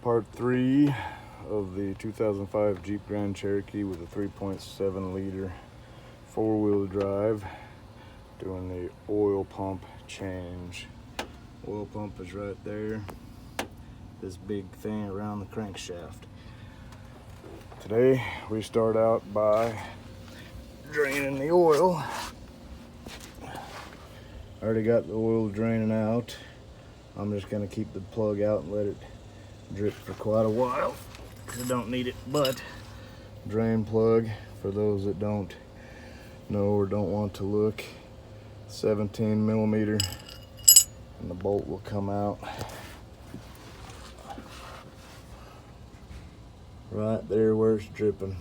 part 3 of the 2005 Jeep Grand Cherokee with a 3.7 liter four-wheel drive, doing the oil pump change. Oil pump is right there, this big thing around the crankshaft. Today we start out by draining the oil. I already got the oil draining out. I'm just gonna keep the plug out and let it drip for quite a while because I don't need it. But drain plug, for those that don't know or don't want to look, 17 millimeter, and the bolt will come out right there where it's dripping.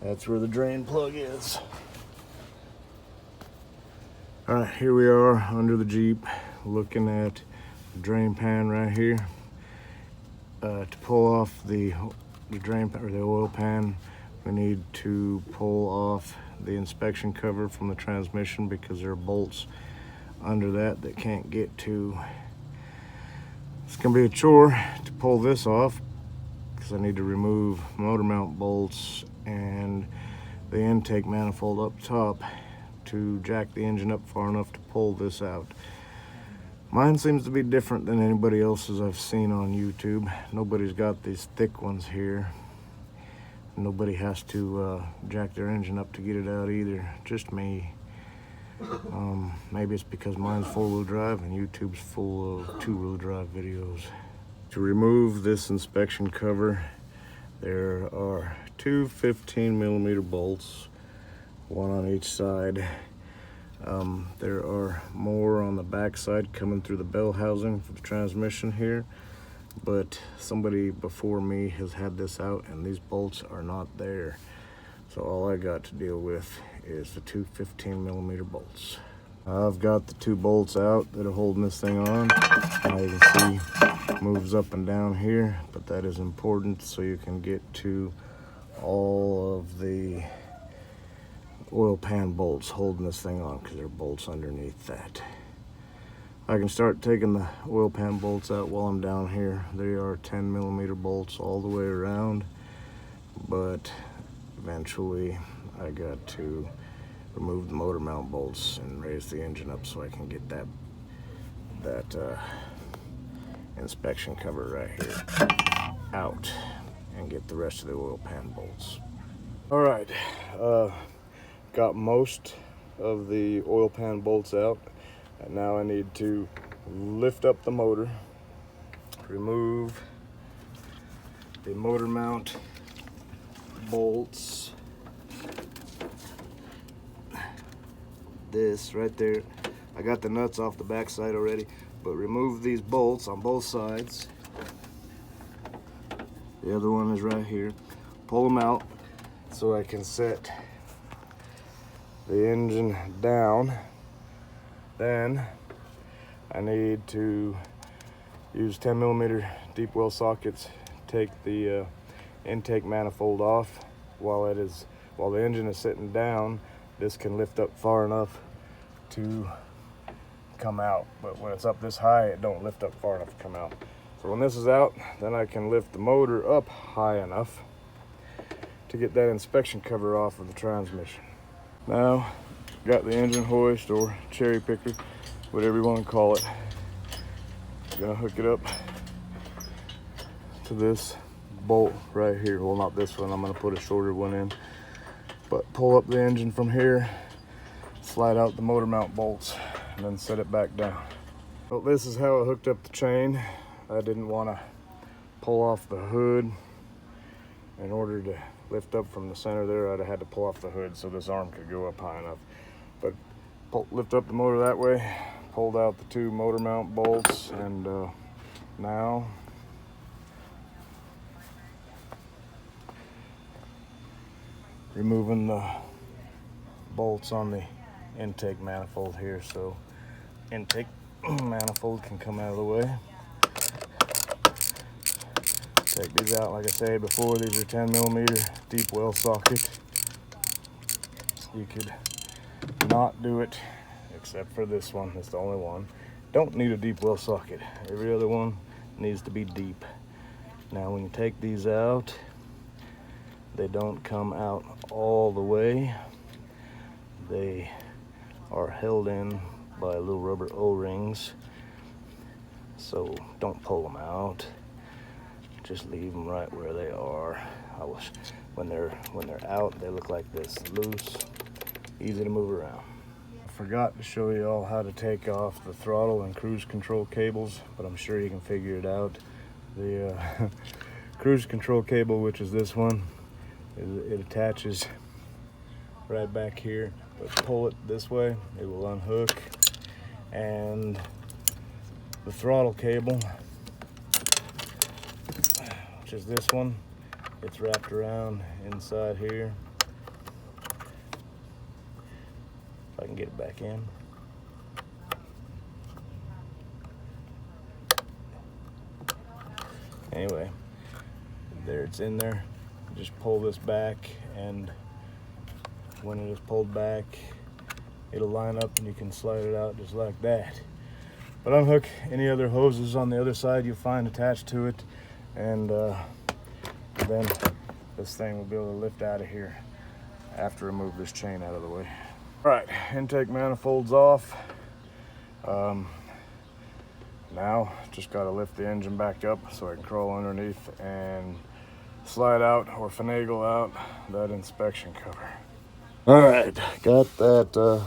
That's where the drain plug is. All right, here we are under the Jeep, looking at the drain pan right here. To pull off the drain pan, or the oil pan, we need to pull off the inspection cover from the transmission because there are bolts under that can't get to. It's gonna be a chore to pull this off because I need to remove motor mount bolts and the intake manifold up top to jack the engine up far enough to pull this out. Mine seems to be different than anybody else's I've seen on YouTube. Nobody's got these thick ones here. Nobody has to jack their engine up to get it out either, just me. Maybe it's because mine's four-wheel drive and YouTube's full of two-wheel drive videos. To remove this inspection cover, there are two 15 millimeter bolts, one on each side. There are more on the back side coming through the bell housing for the transmission here, but somebody before me has had this out and these bolts are not there. So all I got to deal with is the two 15 millimeter bolts. I've got the two bolts out that are holding this thing on. Now you can see it moves up and down here, but that is important so you can get to all of the oil pan bolts holding this thing on, because there are bolts underneath that. I can start taking the oil pan bolts out while I'm down here. They are 10 millimeter bolts all the way around, but eventually I got to remove the motor mount bolts and raise the engine up so I can get that inspection cover right here out and get the rest of the oil pan bolts. All right, got most of the oil pan bolts out, and now I need to lift up the motor, remove the motor mount bolts, this right there. I got the nuts off the back side already, but remove these bolts on both sides. The other one is right here. Pull them out so I can set the engine down. Then I need to use 10 millimeter deep well sockets, take the intake manifold off while the engine is sitting down. This can lift up far enough to come out, but when it's up this high, it don't lift up far enough to come out. So when this is out, then I can lift the motor up high enough to get that inspection cover off of the transmission. Now, got the engine hoist or cherry picker, whatever you want to call it. I'm gonna hook it up to this bolt right here. Well, not this one, I'm gonna put a shorter one in. But pull up the engine from here, slide out the motor mount bolts, and then set it back down. Well, this is how I hooked up the chain. I didn't want to pull off the hood. In order to lift up from the center there, I'd have had to pull off the hood so this arm could go up high enough. But lift up the motor that way, pulled out the two motor mount bolts, and now removing the bolts on the intake manifold here so intake manifold can come out of the way. Take these out, like I said before, these are 10 millimeter deep well socket. You could not do it except for this one. It's the only one. Don't need a deep well socket. Every other one needs to be deep. Now when you take these out, they don't come out all the way. They are held in by little rubber O-rings. So don't pull them out. Just leave them right where they are. When they're out, they look like this, loose, easy to move around. I forgot to show you all how to take off the throttle and cruise control cables, but I'm sure you can figure it out. The cruise control cable, which is this one, it attaches right back here, but pull it this way, it will unhook. And the throttle cable, which is this one, it's wrapped around inside here. If I can get it back in. Anyway, there, it's in there. Just pull this back, and when it is pulled back, it'll line up and you can slide it out just like that. But unhook any other hoses on the other side you find attached to it, and then this thing will be able to lift out of here after I remove this chain out of the way. All right, intake manifold's off. Now just got to lift the engine back up so I can crawl underneath and slide out or finagle out that inspection cover. All right, got that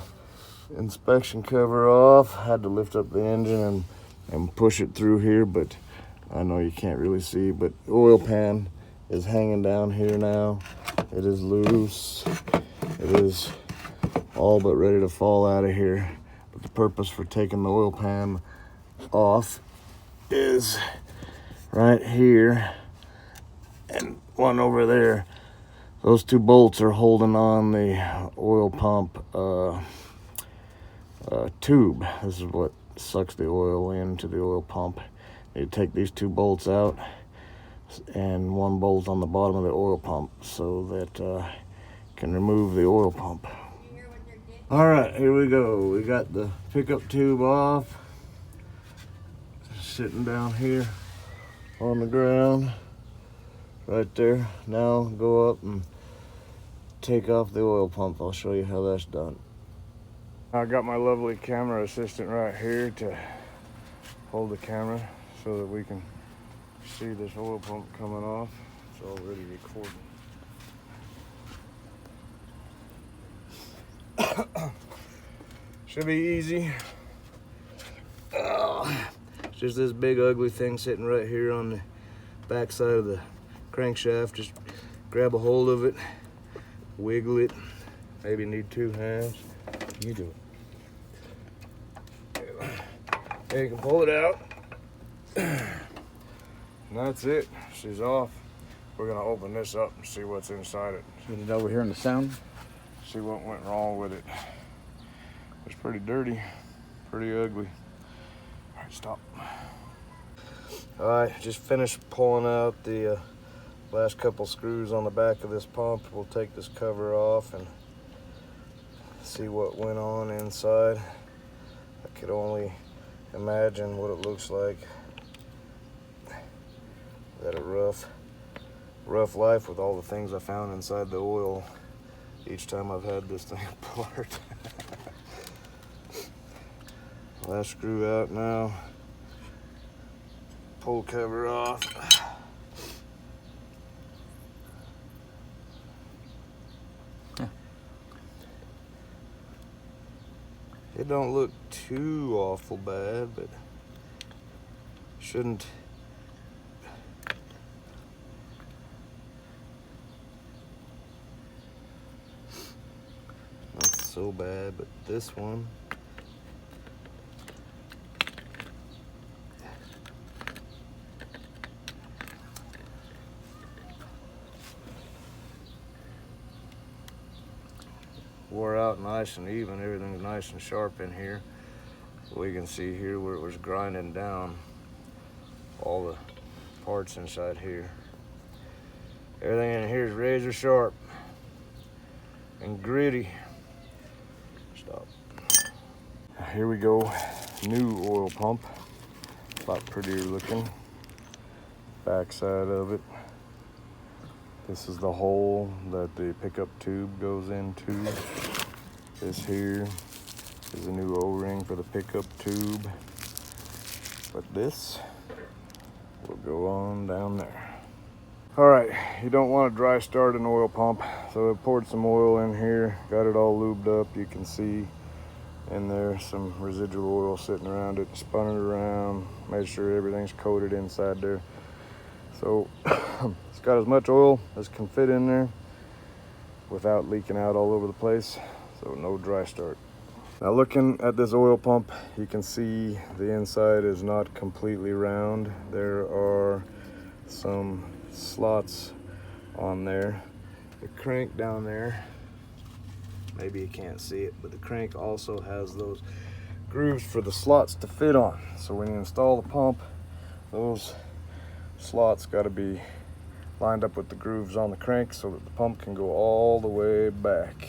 inspection cover off. Had to lift up the engine and push it through here, but I know you can't really see, but the oil pan is hanging down here now. It is loose. It is all but ready to fall out of here. But the purpose for taking the oil pan off is right here and one over there. Those two bolts are holding on the oil pump tube. This is what sucks the oil into the oil pump. You take these two bolts out and one bolt on the bottom of the oil pump so that can remove the oil pump. All right, here we go. We got the pickup tube off, sitting down here on the ground right there. Now go up and take off the oil pump. I'll show you how that's done. I got my lovely camera assistant right here to hold the camera so that we can see this oil pump coming off. It's already recording. Should be easy. It's just this big ugly thing sitting right here on the back side of the crankshaft. Just grab a hold of it, wiggle it. Maybe need two hands. You do it. And you can pull it out. And that's it. She's off. We're gonna open this up and see what's inside it. Get it over here in the sound. See what went wrong with it. It's pretty dirty, pretty ugly. All right, stop. All right, just finished pulling out the last couple screws on the back of this pump. We'll take this cover off and see what went on inside. I could only imagine what it looks like. Had a rough life with all the things I found inside the oil each time I've had this thing apart. Last screw out now. Pull cover off. It don't look too awful bad, but shouldn't. Not so bad, but this one. Wore out nice and even. Everything's nice and sharp in here. We can see here where it was grinding down all the parts inside here. Everything in here is razor sharp and gritty. Stop. Here we go. New oil pump. A lot prettier looking. back side of it. This is the hole that the pickup tube goes into. This here is a new O-ring for the pickup tube. But this will go on down there. All right, you don't want to dry start an oil pump. So I poured some oil in here, got it all lubed up. You can see in there some residual oil sitting around it. Spun it around, made sure everything's coated inside there. So it's got as much oil as can fit in there without leaking out all over the place. So no dry start. Now looking at this oil pump, you can see the inside is not completely round. There are some slots on there. The crank down there, maybe you can't see it, but the crank also has those grooves for the slots to fit on. So when you install the pump, those slots got to be lined up with the grooves on the crank so that the pump can go all the way back.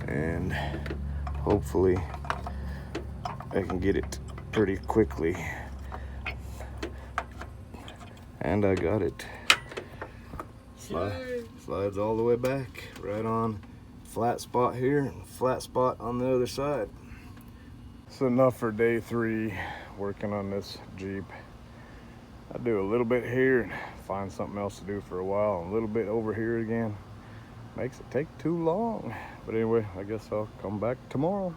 And hopefully I can get it pretty quickly. And I got it. Slides all the way back, right on flat spot here and flat spot on the other side. So enough for day 3 working on this Jeep. I do a little bit here and find something else to do for a while, a little bit over here again. Makes it take too long. But anyway, I guess I'll come back tomorrow.